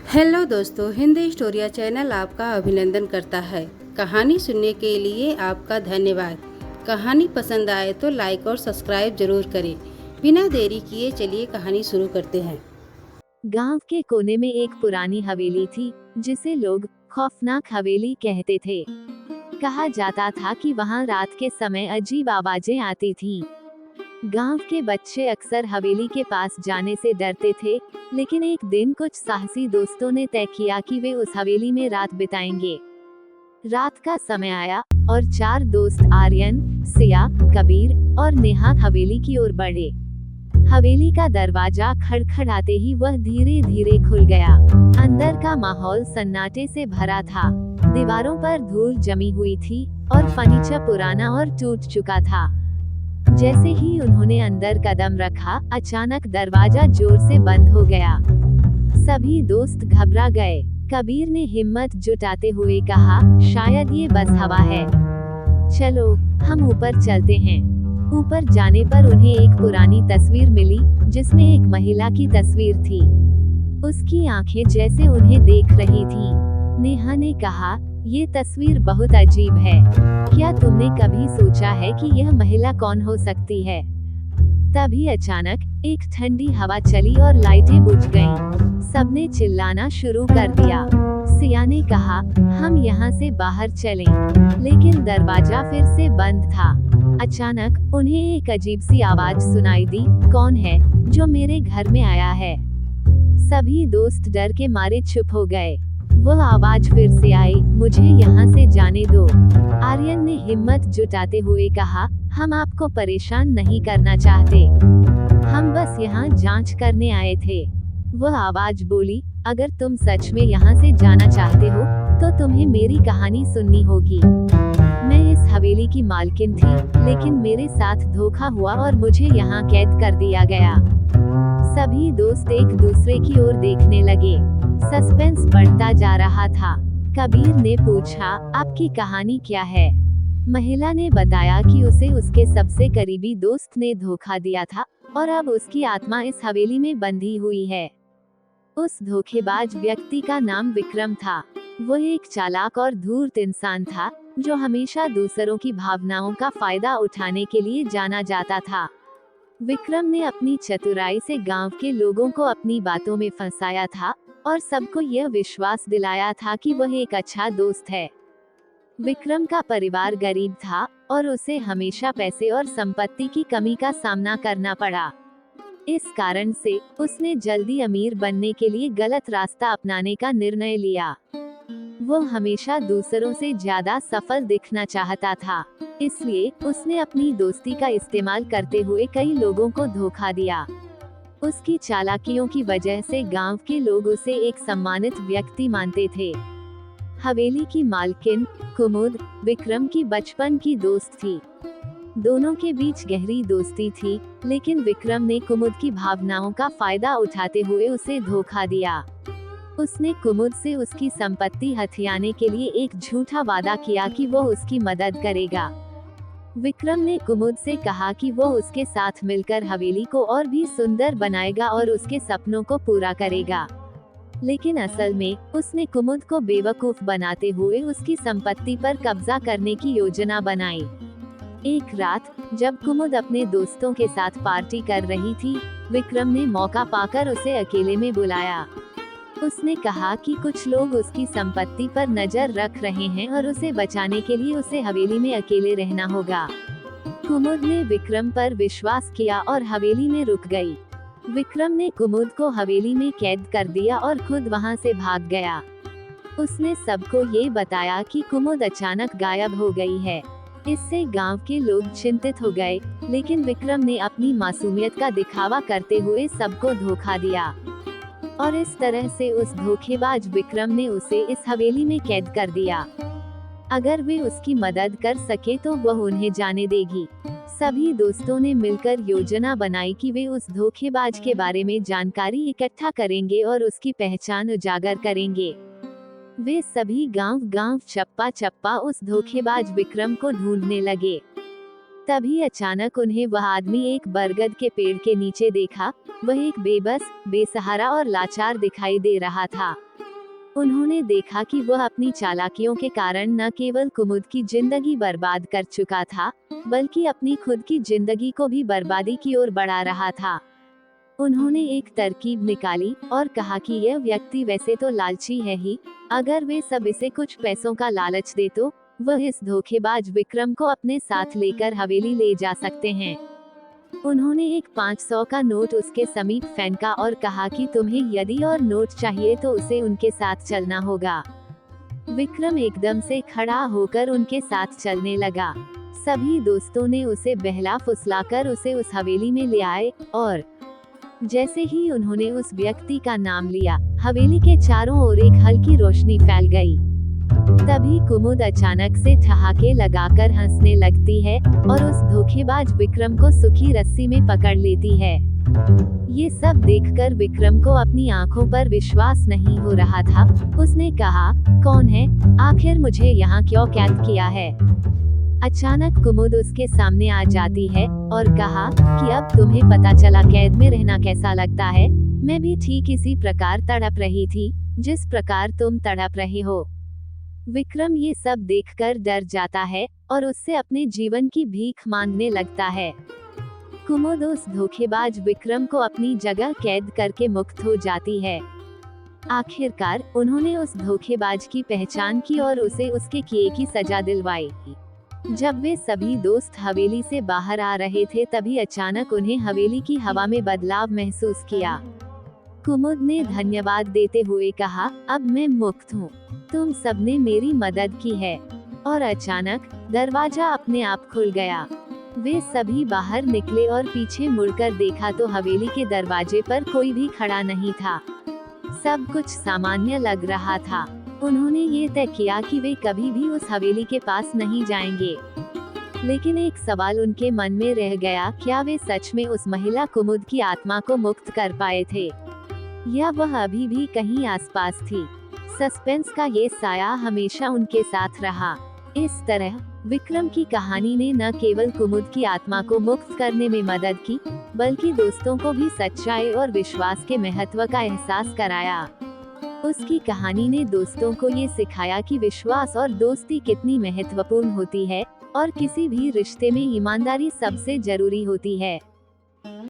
Hello दोस्तों, Hindi स्टोरिया channel आपका अभिनंदन करता है। कहानी सुनने के लिए आपका धन्यवाद। कहानी पसंद आए तो लाइक और सब्सक्राइब जरूर करें। बिना देरी किए चलिए कहानी शुरू करते हैं। गांव के कोने में एक पुरानी हवेली थी, जिसे लोग खौफनाक हवेली कहते थे। कहा जाता था कि वहां रात के समय अजीब आवाजें आती थीं। गांव के बच्चे अक्सर हवेली के पास जाने से डरते थे, लेकिन एक दिन कुछ साहसी दोस्तों ने तय किया कि वे उस हवेली में रात बिताएंगे। रात का समय आया और चार दोस्त आर्यन, सिया, कबीर और नेहा हवेली की ओर बढ़े। हवेली का दरवाजा खड़खड़ाते ही वह धीरे धीरे खुल गया। अंदर का माहौल सन्नाटे से भरा था। दीवारों पर धूल जमी हुई थी और फर्नीचर पुराना और टूट चुका था। जैसे ही उन्होंने अंदर कदम रखा, अचानक दरवाजा जोर से बंद हो गया। सभी दोस्त घबरा गए। कबीर ने हिम्मत जुटाते हुए कहा, शायद ये बस हवा है। चलो, हम ऊपर चलते हैं। ऊपर जाने पर उन्हें एक पुरानी तस्वीर मिली, जिसमें एक महिला की तस्वीर थी। उसकी आंखें जैसे उन्हें देख रही थीं। नेहा ने कहा, ये तस्वीर बहुत अजीब है। क्या तुमने कभी सोचा है कि यह महिला कौन हो सकती है? तभी अचानक एक ठंडी हवा चली और लाइटें बुझ गईं। सबने चिल्लाना शुरू कर दिया। सिया ने कहा, हम यहाँ से बाहर चलें, लेकिन दरवाजा फिर से बंद था। अचानक उन्हें एक अजीब सी आवाज सुनाई दी, कौन है जो मेरे घर में आया है? सभी दोस्त डर के मारे चुप हो गए। वह आवाज फिर से आई, मुझे यहाँ से जाने दो। आर्यन ने हिम्मत जुटाते हुए कहा, हम आपको परेशान नहीं करना चाहते। हम बस यहाँ जांच करने आए थे। वह आवाज बोली, अगर तुम सच में यहाँ से जाना चाहते हो, तो तुम्हें मेरी कहानी सुननी होगी। मैं इस हवेली की मालकिन थी, लेकिन मेरे साथ धोखा हुआ और मुझे यहाँ कैद कर दिया गया। सभी दोस्त एक दूसरे की ओर देखने लगे। सस्पेंस बढ़ता जा रहा था। कबीर ने पूछा, आपकी कहानी क्या है? महिला ने बताया कि उसे उसके सबसे करीबी दोस्त ने धोखा दिया था और अब उसकी आत्मा इस हवेली में बंधी हुई है। उस धोखेबाज व्यक्ति का नाम विक्रम था। वह एक चालाक और धूर्त इंसान था, जो हमेशा दूसरों की भावनाओं का फायदा उठाने के लिए जाना जाता था। विक्रम ने अपनी चतुराई से गांव के लोगों को अपनी बातों में फंसाया था और सबको यह विश्वास दिलाया था कि वह एक अच्छा दोस्त है। विक्रम का परिवार गरीब था और उसे हमेशा पैसे और संपत्ति की कमी का सामना करना पड़ा। इस कारण से उसने जल्दी अमीर बनने के लिए गलत रास्ता अपनाने का निर्णय लिया। वो हमेशा दूसरों से ज्यादा सफल दिखना चाहता था, इसलिए उसने अपनी दोस्ती का इस्तेमाल करते हुए कई लोगों को धोखा दिया। उसकी चालाकियों की वजह से गांव के लोग उसे एक सम्मानित व्यक्ति मानते थे। हवेली की मालकिन कुमुद विक्रम की बचपन की दोस्त थी। दोनों के बीच गहरी दोस्ती थी, लेकिन विक्रम ने कुमुद की भावनाओं का फायदा उठाते हुए उसे धोखा दिया। उसने कुमुद से उसकी संपत्ति हथियाने के लिए एक झूठा वादा किया कि वो उसकी मदद करेगा। विक्रम ने कुमुद से कहा कि वो उसके साथ मिलकर हवेली को और भी सुंदर बनाएगा और उसके सपनों को पूरा करेगा। लेकिन असल में उसने कुमुद को बेवकूफ बनाते हुए उसकी संपत्ति पर कब्जा करने की योजना बनाई। एक रात जब कुमुद अपने दोस्तों के साथ पार्टी कर रही थी, विक्रम ने मौका पाकर उसे अकेले में बुलाया। उसने कहा कि कुछ लोग उसकी संपत्ति पर नजर रख रहे हैं और उसे बचाने के लिए उसे हवेली में अकेले रहना होगा। कुमुद ने विक्रम पर विश्वास किया और हवेली में रुक गई। विक्रम ने कुमुद को हवेली में कैद कर दिया और खुद वहां से भाग गया। उसने सबको ये बताया कि कुमुद अचानक गायब हो गई है। इससे गांव के लोग चिंतित हो गए, लेकिन विक्रम ने अपनी मासूमियत का दिखावा करते हुए सबको धोखा दिया और इस तरह से उस धोखेबाज विक्रम ने उसे इस हवेली में कैद कर दिया। अगर वे उसकी मदद कर सके तो वह उन्हें जाने देगी। सभी दोस्तों ने मिलकर योजना बनाई कि वे उस धोखेबाज के बारे में जानकारी इकट्ठा करेंगे और उसकी पहचान उजागर करेंगे। वे सभी गांव-गांव चप्पा चप्पा उस धोखेबाज विक्रम को ढूंढने लगे। तभी अचानक उन्हें वह आदमी एक बरगद के पेड़ के नीचे देखा। वह एक बेबस, बेसहारा और लाचार दिखाई दे रहा था। उन्होंने देखा कि वह अपनी चालाकियों के कारण न केवल कुमुद की जिंदगी बर्बाद कर चुका था, बल्कि अपनी खुद की जिंदगी को भी बर्बादी की ओर बढ़ा रहा था। उन्होंने एक तरकीब निकाली और कहा कि यह व्यक्ति वैसे तो लालची है ही, अगर वे सब इसे कुछ पैसों का लालच दे तो वह इस धोखेबाज विक्रम को अपने साथ लेकर हवेली ले जा सकते हैं। उन्होंने एक 500 का नोट उसके समीप फेंका और कहा कि तुम्हें यदि और नोट चाहिए तो उसे उनके साथ चलना होगा। विक्रम एकदम से खड़ा होकर उनके साथ चलने लगा। सभी दोस्तों ने उसे बहला फुसलाकर उसे उस हवेली में ले आए और जैसे ही उन्होंने उस व्यक्ति का नाम लिया, हवेली के चारों ओर एक हल्की रोशनी फैल गई। तभी कुमुद अचानक से ठहाके लगाकर हंसने लगती है और उस धोखेबाज विक्रम को सूखी रस्सी में पकड़ लेती है। ये सब देखकर विक्रम को अपनी आंखों पर विश्वास नहीं हो रहा था। उसने कहा, कौन है? आखिर मुझे यहाँ क्यों कैद किया है? अचानक कुमुद उसके सामने आ जाती है और कहा कि अब तुम्हें पता चला कैद में रहना कैसा लगता है। मैं भी ठीक इसी प्रकार तड़प रही थी, जिस प्रकार तुम तड़प रहे हो। विक्रम ये सब देखकर डर जाता है और उससे अपने जीवन की भीख मांगने लगता है। कुमुद उस धोखेबाज विक्रम को अपनी जगह कैद करके मुक्त हो जाती है। आखिरकार उन्होंने उस धोखेबाज की पहचान की और उसे उसके किए की सजा दिलवाई। जब वे सभी दोस्त हवेली से बाहर आ रहे थे तभी अचानक उन्हें हवेली की हवा में बदलाव महसूस किया। कुमुद ने धन्यवाद देते हुए कहा, अब मैं मुक्त हूँ, तुम सबने मेरी मदद की है। और अचानक दरवाजा अपने आप खुल गया। वे सभी बाहर निकले और पीछे मुड़कर देखा तो हवेली के दरवाजे पर कोई भी खड़ा नहीं था। सब कुछ सामान्य लग रहा था। उन्होंने ये तय किया कि वे कभी भी उस हवेली के पास नहीं जाएंगे। लेकिन एक सवाल उनके मन में रह गया, क्या वे सच में उस महिला कुमुद की आत्मा को मुक्त कर पाए थे, या वह अभी भी कहीं आसपास थी? सस्पेंस का ये साया हमेशा उनके साथ रहा। इस तरह विक्रम की कहानी ने न केवल कुमुद की आत्मा को मुक्त करने में मदद की, बल्कि दोस्तों को भी सच्चाई और विश्वास के महत्व का एहसास कराया। उसकी कहानी ने दोस्तों को ये सिखाया कि विश्वास और दोस्ती कितनी महत्वपूर्ण होती है और किसी भी रिश्ते में ईमानदारी सबसे जरूरी होती है।